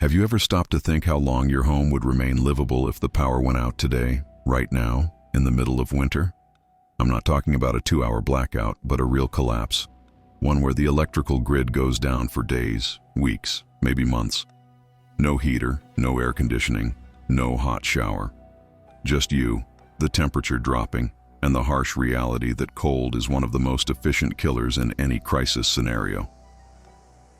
Have you ever stopped to think how long your home would remain livable if the power went out today, right now, in the middle of winter? I'm not talking about a 2-hour blackout, but a real collapse. One where the electrical grid goes down for days, weeks, maybe months. No heater, no air conditioning, no hot shower. Just you, the temperature dropping, and the harsh reality that cold is one of the most efficient killers in any crisis scenario.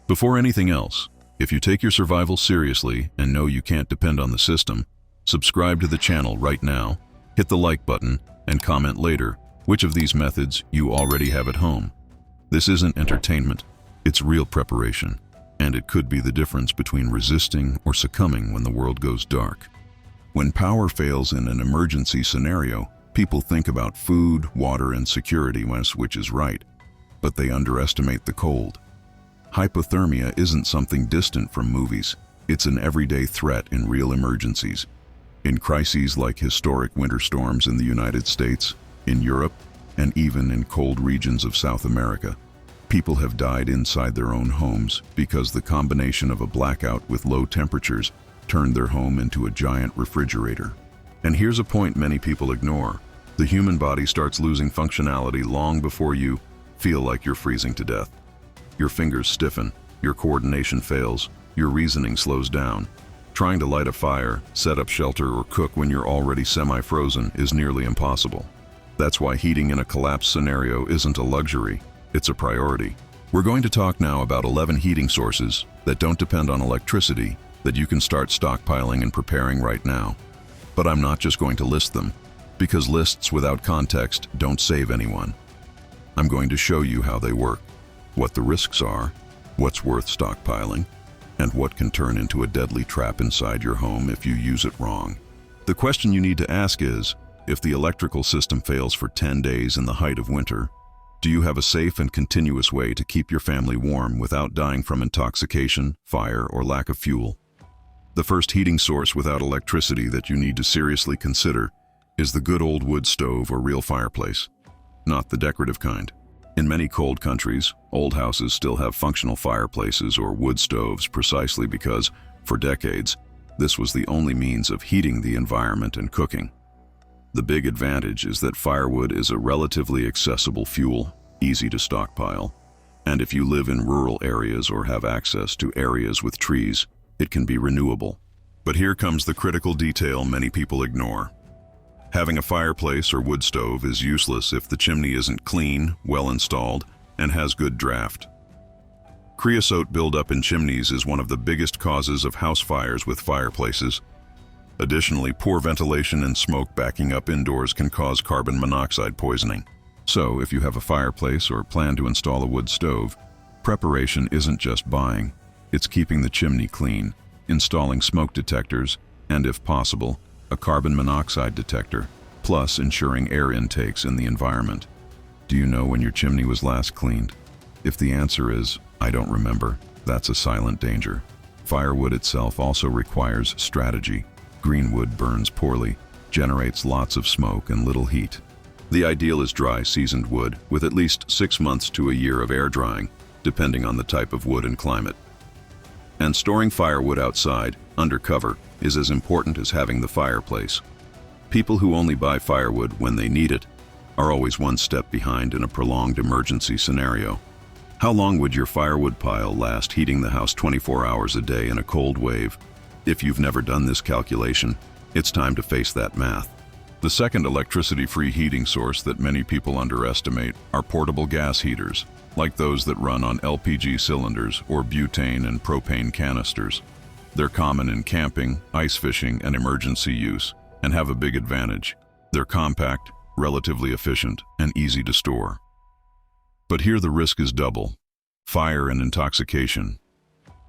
Before anything else, if you take your survival seriously and know you can't depend on the system, subscribe to the channel right now, hit the like button, and comment later which of these methods you already have at home. This isn't entertainment, it's real preparation, and it could be the difference between resisting or succumbing when the world goes dark. When power fails in an emergency scenario, people think about food, water, and security when a switch is right, but they underestimate the cold. Hypothermia isn't something distant from movies. It's an everyday threat in real emergencies. In crises like historic winter storms in the United States, in Europe, and even in cold regions of South America, people have died inside their own homes because the combination of a blackout with low temperatures turned their home into a giant refrigerator. And here's a point many people ignore. The human body starts losing functionality long before you feel like you're freezing to death. Your fingers stiffen, your coordination fails, your reasoning slows down. Trying to light a fire, set up shelter, or cook when you're already semi-frozen is nearly impossible. That's why heating in a collapse scenario isn't a luxury, it's a priority. We're going to talk now about 11 heating sources that don't depend on electricity that you can start stockpiling and preparing right now. But I'm not just going to list them, because lists without context don't save anyone. I'm going to show you how they work, what the risks are, what's worth stockpiling, and what can turn into a deadly trap inside your home if you use it wrong. The question you need to ask is, if the electrical system fails for 10 days in the height of winter, do you have a safe and continuous way to keep your family warm without dying from intoxication, fire, or lack of fuel? The first heating source without electricity that you need to seriously consider is the good old wood stove or real fireplace, not the decorative kind. In many cold countries, old houses still have functional fireplaces or wood stoves precisely because, for decades, this was the only means of heating the environment and cooking. The big advantage is that firewood is a relatively accessible fuel, easy to stockpile, and if you live in rural areas or have access to areas with trees, it can be renewable. But here comes the critical detail many people ignore. Having a fireplace or wood stove is useless if the chimney isn't clean, well installed, and has good draft. Creosote buildup in chimneys is one of the biggest causes of house fires with fireplaces. Additionally, poor ventilation and smoke backing up indoors can cause carbon monoxide poisoning. So, if you have a fireplace or plan to install a wood stove, preparation isn't just buying, it's keeping the chimney clean, installing smoke detectors, and if possible, a carbon monoxide detector, plus ensuring air intakes in the environment. Do you know when your chimney was last cleaned? If the answer is, I don't remember, that's a silent danger. Firewood itself also requires strategy. Green wood burns poorly, generates lots of smoke and little heat. The ideal is dry, seasoned wood with at least 6 months to a year of air drying, depending on the type of wood and climate. And storing firewood outside, under cover, is as important as having the fireplace. People who only buy firewood when they need it are always one step behind in a prolonged emergency scenario. How long would your firewood pile last heating the house 24 hours a day in a cold wave? If you've never done this calculation, it's time to face that math. The second electricity-free heating source that many people underestimate are portable gas heaters, like those that run on LPG cylinders or butane and propane canisters. They're common in camping, ice fishing, and emergency use, and have a big advantage. They're compact, relatively efficient, and easy to store. But here the risk is double: fire and intoxication.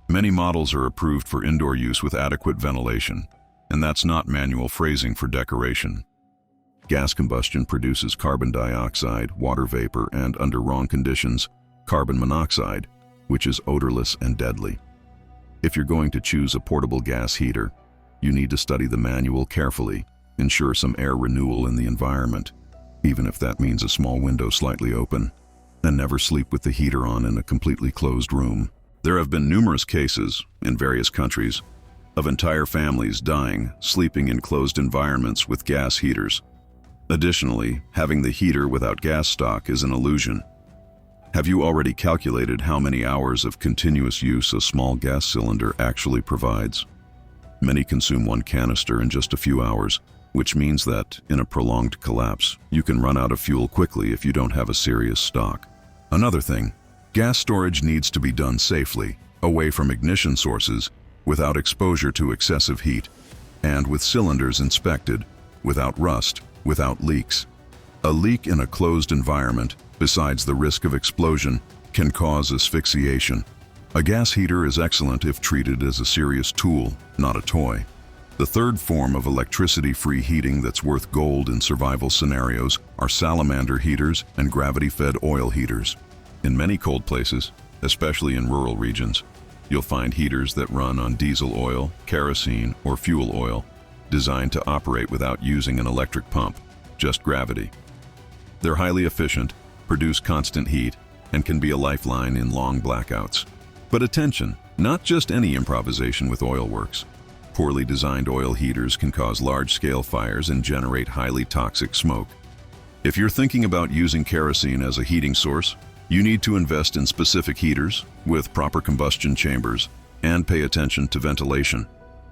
Many models are approved for indoor use with adequate ventilation, and that's not manual phrasing for decoration. Gas combustion produces carbon dioxide, water vapor, and, under wrong conditions, carbon monoxide, which is odorless and deadly. If you're going to choose a portable gas heater, you need to study the manual carefully, ensure some air renewal in the environment, even if that means a small window slightly open, and never sleep with the heater on in a completely closed room. There have been numerous cases, in various countries, of entire families dying, sleeping in closed environments with gas heaters. Additionally, having the heater without gas stock is an illusion. Have you already calculated how many hours of continuous use a small gas cylinder actually provides? Many consume one canister in just a few hours, which means that, in a prolonged collapse, you can run out of fuel quickly if you don't have a serious stock. Another thing, gas storage needs to be done safely, away from ignition sources, without exposure to excessive heat, and with cylinders inspected, without rust, without leaks. A leak in a closed environment, besides the risk of explosion, can cause asphyxiation. A gas heater is excellent if treated as a serious tool, not a toy. The third form of electricity-free heating that's worth gold in survival scenarios are salamander heaters and gravity-fed oil heaters. In many cold places, especially in rural regions, you'll find heaters that run on diesel oil, kerosene, or fuel oil, designed to operate without using an electric pump, just gravity. They're highly efficient, produce constant heat, and can be a lifeline in long blackouts. But attention, not just any improvisation with oil works. Poorly designed oil heaters can cause large-scale fires and generate highly toxic smoke. If you're thinking about using kerosene as a heating source, you need to invest in specific heaters with proper combustion chambers and pay attention to ventilation.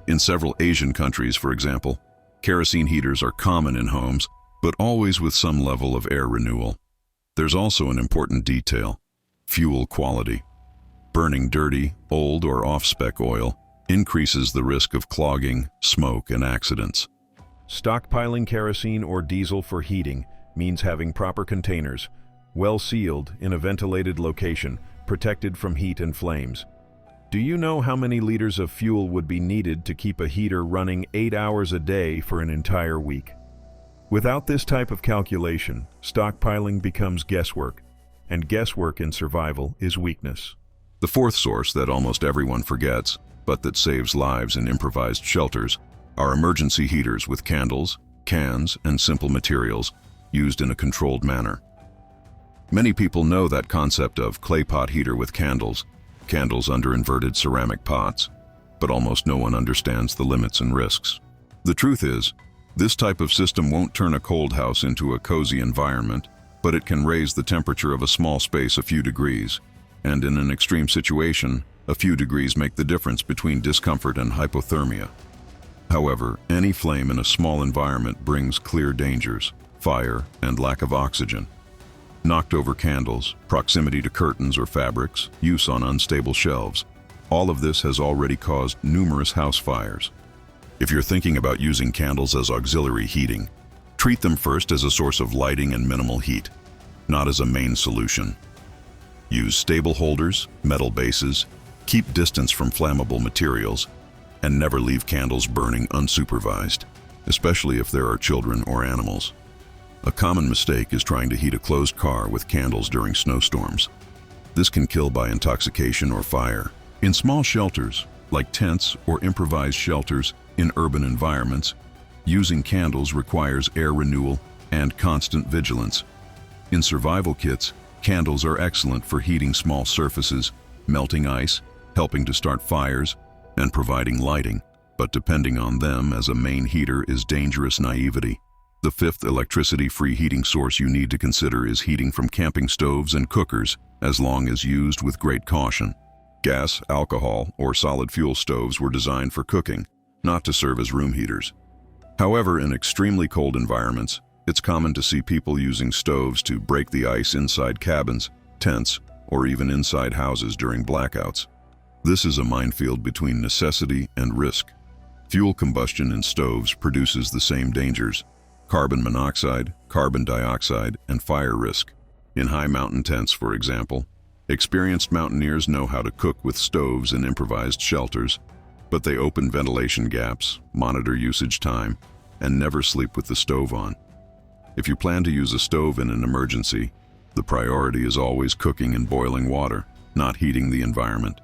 In several Asian countries, for example, kerosene heaters are common in homes, but always with some level of air renewal. There's also an important detail: fuel quality. Burning dirty, old, or off-spec oil increases the risk of clogging, smoke, and accidents. Stockpiling kerosene or diesel for heating means having proper containers, well sealed in a ventilated location, protected from heat and flames. Do you know how many liters of fuel would be needed to keep a heater running 8 hours a day for an entire week? Without this type of calculation, stockpiling becomes guesswork, and guesswork in survival is weakness. The fourth source that almost everyone forgets, but that saves lives in improvised shelters, are emergency heaters with candles, cans, and simple materials used in a controlled manner. Many people know that concept of clay pot heater with candles under inverted ceramic pots, but almost no one understands the limits and risks. The truth is, this type of system won't turn a cold house into a cozy environment, but it can raise the temperature of a small space a few degrees, and in an extreme situation, a few degrees make the difference between discomfort and hypothermia. However, any flame in a small environment brings clear dangers: fire and lack of oxygen. Knocked over candles, proximity to curtains or fabrics, use on unstable shelves. All of this has already caused numerous house fires. If you're thinking about using candles as auxiliary heating, treat them first as a source of lighting and minimal heat, not as a main solution. Use stable holders, metal bases, keep distance from flammable materials, and never leave candles burning unsupervised, especially if there are children or animals. A common mistake is trying to heat a closed car with candles during snowstorms. This can kill by intoxication or fire. In small shelters, like tents or improvised shelters in urban environments, using candles requires air renewal and constant vigilance. In survival kits, candles are excellent for heating small surfaces, melting ice, helping to start fires, and providing lighting, but depending on them as a main heater is dangerous naivety. The fifth electricity-free heating source you need to consider is heating from camping stoves and cookers, as long as used with great caution. Gas, alcohol, or solid fuel stoves were designed for cooking, not to serve as room heaters. However, in extremely cold environments, it's common to see people using stoves to break the ice inside cabins, tents, or even inside houses during blackouts. This is a minefield between necessity and risk. Fuel combustion in stoves produces the same dangers: carbon monoxide, carbon dioxide, and fire risk. In high mountain tents, for example, experienced mountaineers know how to cook with stoves in improvised shelters, but they open ventilation gaps, monitor usage time, and never sleep with the stove on. If you plan to use a stove in an emergency, the priority is always cooking in boiling water, not heating the environment.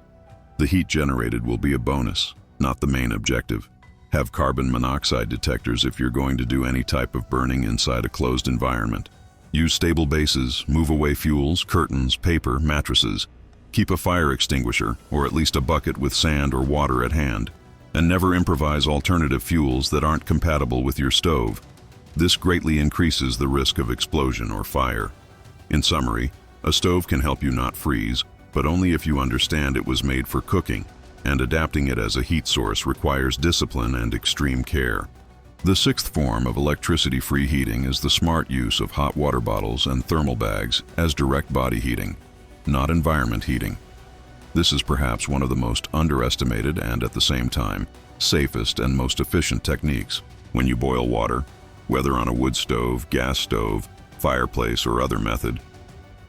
The heat generated will be a bonus, not the main objective. Have carbon monoxide detectors if you're going to do any type of burning inside a closed environment. Use stable bases, move away fuels, curtains, paper, mattresses. Keep a fire extinguisher, or at least a bucket with sand or water at hand. And never improvise alternative fuels that aren't compatible with your stove. This greatly increases the risk of explosion or fire. In summary, a stove can help you not freeze, but only if you understand it was made for cooking, and adapting it as a heat source requires discipline and extreme care. The sixth form of electricity-free heating is the smart use of hot water bottles and thermal bags as direct body heating, not environment heating. This is perhaps one of the most underestimated and, at the same time, safest and most efficient techniques. When you boil water, whether on a wood stove, gas stove, fireplace, or other method,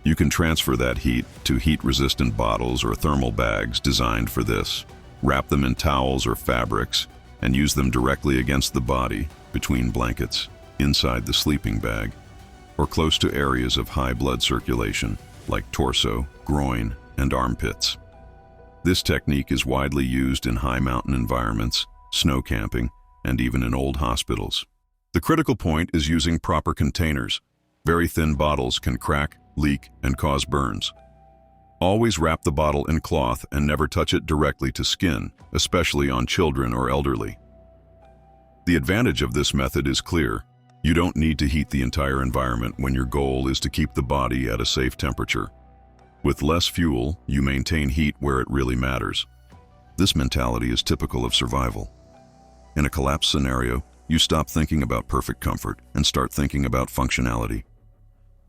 you can transfer that heat to heat-resistant bottles or thermal bags designed for this. Wrap them in towels or fabrics and use them directly against the body, between blankets, inside the sleeping bag, or close to areas of high blood circulation, like torso, groin, and armpits. This technique is widely used in high mountain environments, snow camping, and even in old hospitals. The critical point is using proper containers. Very thin bottles can crack, leak, and cause burns. Always wrap the bottle in cloth and never touch it directly to skin, especially on children or elderly. The advantage of this method is clear. You don't need to heat the entire environment when your goal is to keep the body at a safe temperature. With less fuel, you maintain heat where it really matters. This mentality is typical of survival. In a collapse scenario, you stop thinking about perfect comfort and start thinking about functionality.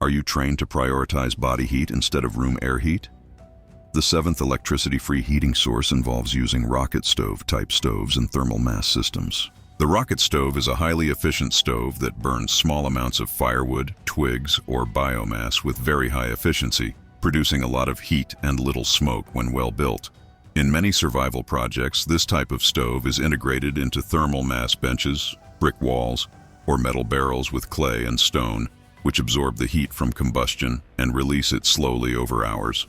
Are you trained to prioritize body heat instead of room air heat? The seventh electricity-free heating source involves using rocket stove-type stoves and thermal mass systems. The rocket stove is a highly efficient stove that burns small amounts of firewood, twigs, or biomass with very high efficiency, producing a lot of heat and little smoke when well built. In many survival projects, this type of stove is integrated into thermal mass benches, brick walls, or metal barrels with clay and stone, which absorb the heat from combustion and release it slowly over hours.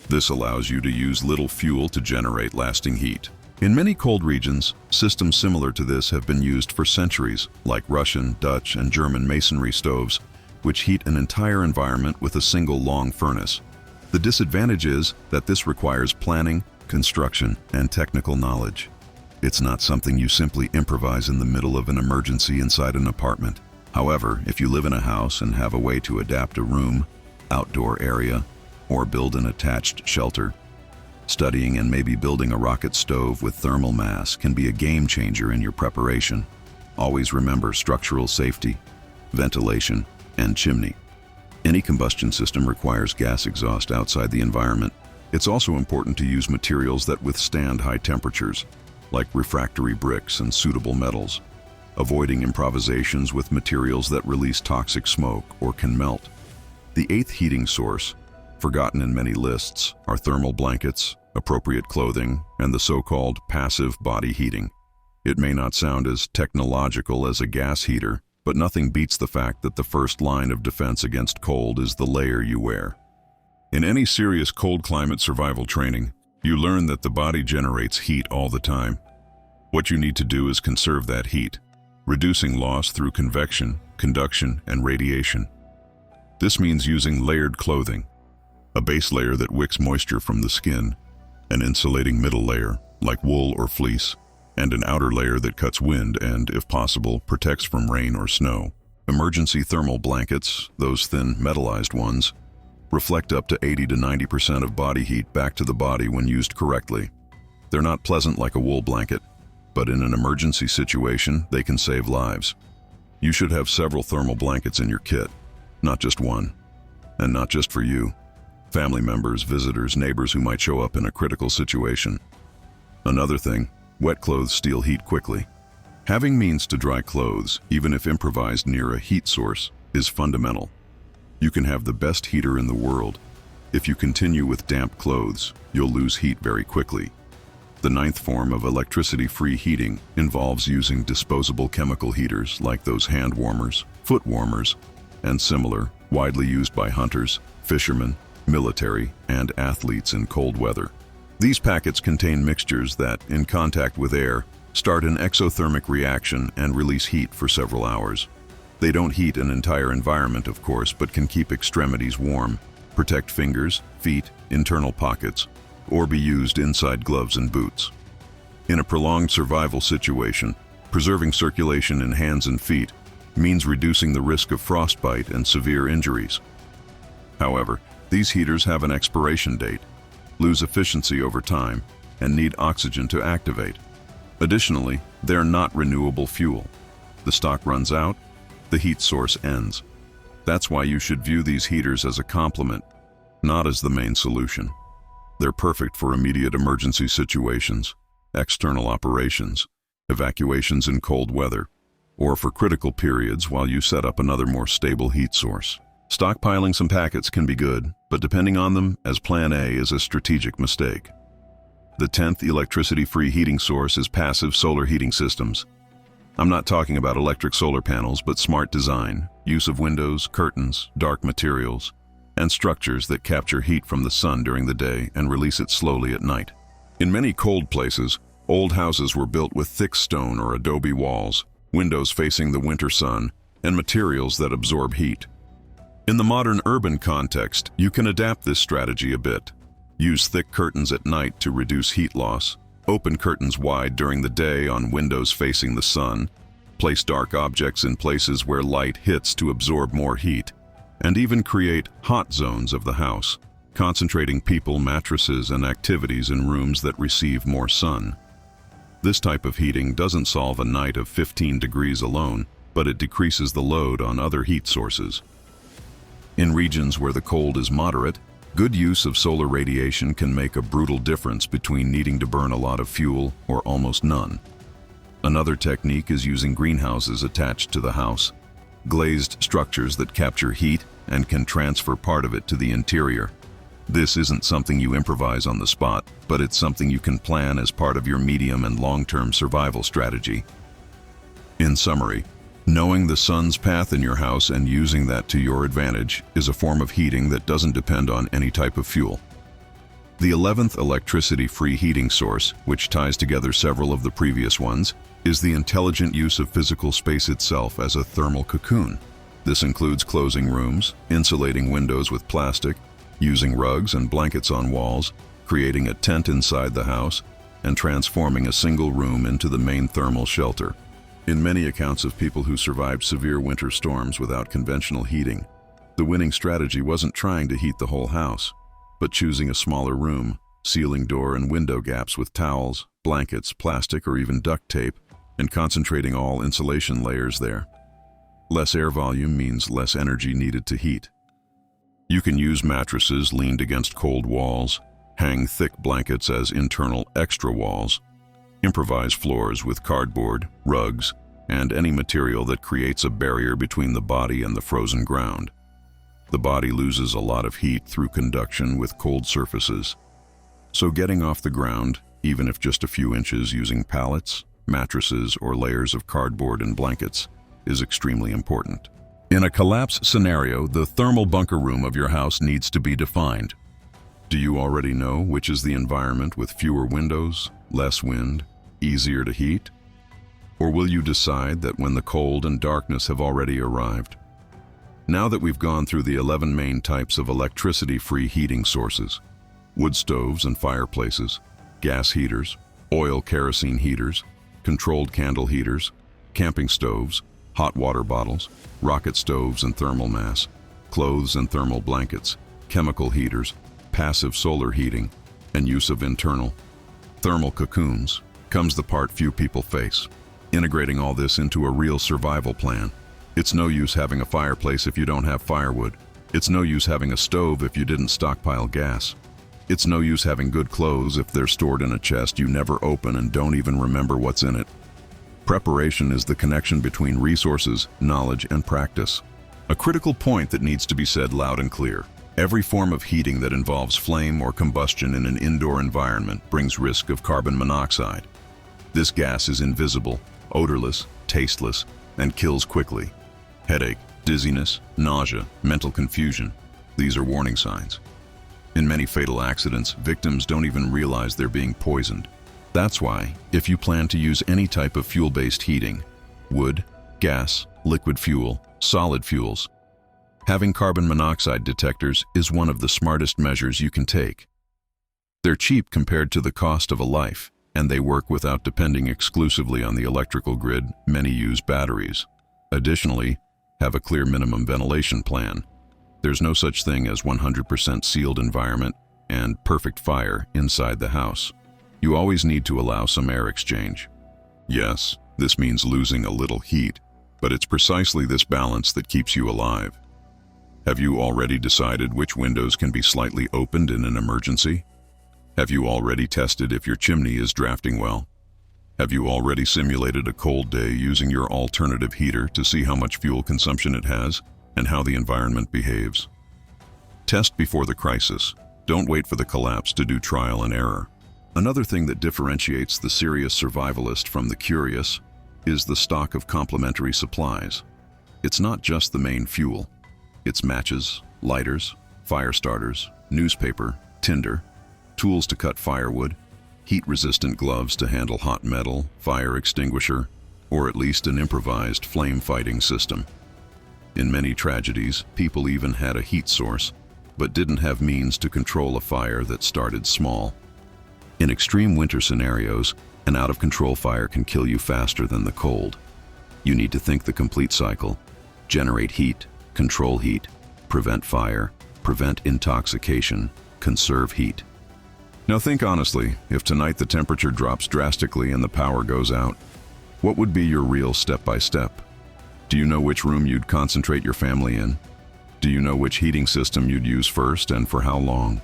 This allows you to use little fuel to generate lasting heat. In many cold regions, systems similar to this have been used for centuries, like Russian, Dutch, and German masonry stoves, which heat an entire environment with a single long furnace. The disadvantage is that this requires planning, construction, and technical knowledge. It's not something you simply improvise in the middle of an emergency inside an apartment. However, if you live in a house and have a way to adapt a room, outdoor area, or build an attached shelter, studying and maybe building a rocket stove with thermal mass can be a game changer in your preparation. Always remember structural safety, ventilation, and chimney. Any combustion system requires gas exhaust outside the environment. It's also important to use materials that withstand high temperatures, like refractory bricks and suitable metals, avoiding improvisations with materials that release toxic smoke or can melt. The eighth heating source, forgotten in many lists, are thermal blankets, appropriate clothing, and the so-called passive body heating. It may not sound as technological as a gas heater, but nothing beats the fact that the first line of defense against cold is the layer you wear. In any serious cold climate survival training, you learn that the body generates heat all the time. What you need to do is conserve that heat, reducing loss through convection, conduction, and radiation. This means using layered clothing, a base layer that wicks moisture from the skin, an insulating middle layer, like wool or fleece, and an outer layer that cuts wind and, if possible, protects from rain or snow. Emergency thermal blankets, those thin metallized ones, reflect up to 80 to 90% of body heat back to the body when used correctly. They're not pleasant like a wool blanket, but in an emergency situation, they can save lives. You should have several thermal blankets in your kit, not just one, and not just for you. Family members, visitors, neighbors who might show up in a critical situation. Another thing, wet clothes steal heat quickly. Having means to dry clothes, even if improvised near a heat source, is fundamental. You can have the best heater in the world. If you continue with damp clothes, you'll lose heat very quickly. The ninth form of electricity-free heating involves using disposable chemical heaters like those hand warmers, foot warmers, and similar, widely used by hunters, fishermen, military, and athletes in cold weather. These packets contain mixtures that, in contact with air, start an exothermic reaction and release heat for several hours. They don't heat an entire environment, of course, but can keep extremities warm, protect fingers, feet, internal pockets, or be used inside gloves and boots. In a prolonged survival situation, preserving circulation in hands and feet means reducing the risk of frostbite and severe injuries. However, these heaters have an expiration date, lose efficiency over time, and need oxygen to activate. Additionally, they're not renewable fuel. The stock runs out, the heat source ends. That's why you should view these heaters as a complement, not as the main solution. They're perfect for immediate emergency situations, external operations, evacuations in cold weather, or for critical periods while you set up another more stable heat source. Stockpiling some packets can be good, but depending on them as Plan A is a strategic mistake. The 10th electricity-free heating source is passive solar heating systems. I'm not talking about electric solar panels, but smart design, use of windows, curtains, dark materials, and structures that capture heat from the sun during the day and release it slowly at night. In many cold places, old houses were built with thick stone or adobe walls, windows facing the winter sun, and materials that absorb heat. In the modern urban context, you can adapt this strategy a bit. Use thick curtains at night to reduce heat loss, open curtains wide during the day on windows facing the sun, place dark objects in places where light hits to absorb more heat, and even create hot zones of the house, concentrating people, mattresses, and activities in rooms that receive more sun. This type of heating doesn't solve a night of 15 degrees alone, but it decreases the load on other heat sources. In regions where the cold is moderate, good use of solar radiation can make a brutal difference between needing to burn a lot of fuel or almost none. Another technique is using greenhouses attached to the house, glazed structures that capture heat and can transfer part of it to the interior. This isn't something you improvise on the spot, but it's something you can plan as part of your medium and long-term survival strategy. In summary, knowing the sun's path in your house and using that to your advantage is a form of heating that doesn't depend on any type of fuel. The 11th electricity-free heating source, which ties together several of the previous ones, is the intelligent use of physical space itself as a thermal cocoon. This includes closing rooms, insulating windows with plastic, using rugs and blankets on walls, creating a tent inside the house, and transforming a single room into the main thermal shelter. In many accounts of people who survived severe winter storms without conventional heating, the winning strategy wasn't trying to heat the whole house, but choosing a smaller room, sealing door and window gaps with towels, blankets, plastic, or even duct tape, and concentrating all insulation layers there. Less air volume means less energy needed to heat. You can use mattresses leaned against cold walls, hang thick blankets as internal extra walls, improvise floors with cardboard, rugs, and any material that creates a barrier between the body and the frozen ground. The body loses a lot of heat through conduction with cold surfaces. So getting off the ground, even if just a few inches using pallets, mattresses, or layers of cardboard and blankets, is extremely important. In a collapse scenario, the thermal bunker room of your house needs to be defined. Do you already know which is the environment with fewer windows, less wind, easier to heat? Or will you decide that when the cold and darkness have already arrived? Now that we've gone through the 11 main types of electricity-free heating sources, wood stoves and fireplaces, gas heaters, oil kerosene heaters, controlled candle heaters, camping stoves, hot water bottles, rocket stoves and thermal mass, clothes and thermal blankets, chemical heaters, passive solar heating, and use of internal thermal cocoons, comes the part few people face. Integrating all this into a real survival plan. It's no use having a fireplace if you don't have firewood. It's no use having a stove if you didn't stockpile gas. It's no use having good clothes if they're stored in a chest you never open and don't even remember what's in it. Preparation is the connection between resources, knowledge, and practice. A critical point that needs to be said loud and clear. Every form of heating that involves flame or combustion in an indoor environment brings risk of carbon monoxide. This gas is invisible, odorless, tasteless, and kills quickly. Headache, dizziness, nausea, mental confusion. These are warning signs. In many fatal accidents, victims don't even realize they're being poisoned. That's why, if you plan to use any type of fuel-based heating, wood, gas, liquid fuel, solid fuels, having carbon monoxide detectors is one of the smartest measures you can take. They're cheap compared to the cost of a life, and they work without depending exclusively on the electrical grid. Many use batteries. Additionally, have a clear minimum ventilation plan. There's no such thing as 100% sealed environment and perfect fire inside the house. You always need to allow some air exchange. Yes, this means losing a little heat, but it's precisely this balance that keeps you alive. Have you already decided which windows can be slightly opened in an emergency? Have you already tested if your chimney is drafting well? Have you already simulated a cold day using your alternative heater to see how much fuel consumption it has and how the environment behaves? Test before the crisis. Don't wait for the collapse to do trial and error. Another thing that differentiates the serious survivalist from the curious is the stock of complementary supplies. It's not just the main fuel. It's matches, lighters, fire starters, newspaper, tinder, tools to cut firewood, heat-resistant gloves to handle hot metal, fire extinguisher, or at least an improvised flame-fighting system. In many tragedies, people even had a heat source, but didn't have means to control a fire that started small. In extreme winter scenarios, an out-of-control fire can kill you faster than the cold. You need to think the complete cycle: generate heat, control heat, prevent fire, prevent intoxication, conserve heat. Now think honestly, if tonight the temperature drops drastically and the power goes out, what would be your real step-by-step? Do you know which room you'd concentrate your family in? Do you know which heating system you'd use first and for how long?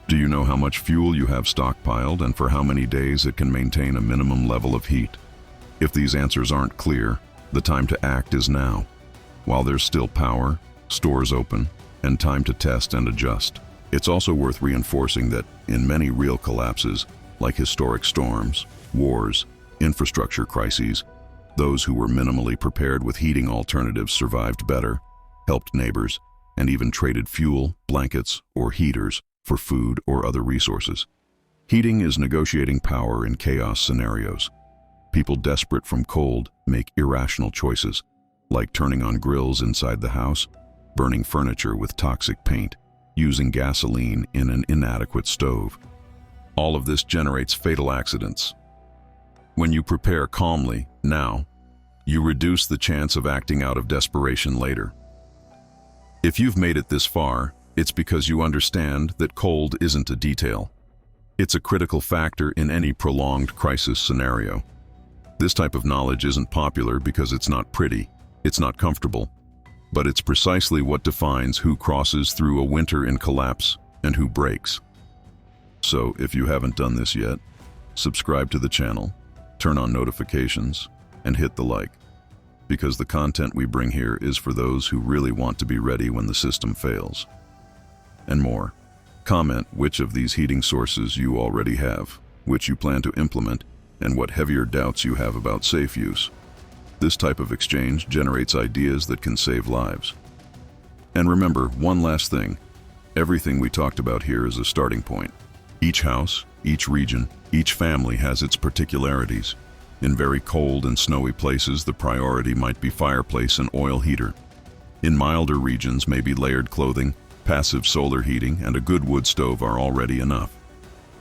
Do you know how much fuel you have stockpiled and for how many days it can maintain a minimum level of heat? If these answers aren't clear, the time to act is now. While there's still power, stores open, and time to test and adjust. It's also worth reinforcing that in many real collapses, like historic storms, wars, infrastructure crises, those who were minimally prepared with heating alternatives survived better, helped neighbors, and even traded fuel, blankets, or heaters for food or other resources. Heating is negotiating power in chaos scenarios. People desperate from cold make irrational choices, like turning on grills inside the house, burning furniture with toxic paint, using gasoline in an inadequate stove. All of this generates fatal accidents. When you prepare calmly, now, you reduce the chance of acting out of desperation later. If you've made it this far, it's because you understand that cold isn't a detail. It's a critical factor in any prolonged crisis scenario. This type of knowledge isn't popular because it's not pretty, it's not comfortable, but it's precisely what defines who crosses through a winter in collapse and who breaks. So if you haven't done this yet, subscribe to the channel, turn on notifications, and hit the like, because the content we bring here is for those who really want to be ready when the system fails. And more. Comment which of these heating sources you already have, which you plan to implement, and what heavier doubts you have about safe use. This type of exchange generates ideas that can save lives. And remember, one last thing. Everything we talked about here is a starting point. Each house, each region, each family has its particularities. In very cold and snowy places, the priority might be fireplace and oil heater. In milder regions, maybe layered clothing, passive solar heating, and a good wood stove are already enough.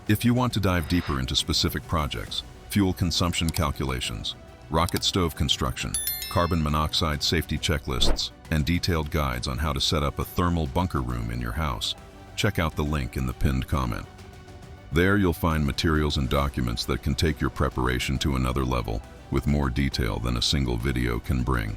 If you want to dive deeper into specific projects, fuel consumption calculations, rocket stove construction, carbon monoxide safety checklists, and detailed guides on how to set up a thermal bunker room in your house, check out the link in the pinned comment. There you'll find materials and documents that can take your preparation to another level, with more detail than a single video can bring.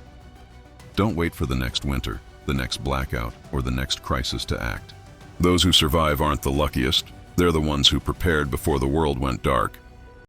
Don't wait for the next winter, the next blackout, or the next crisis to act. Those who survive aren't the luckiest, they're the ones who prepared before the world went dark.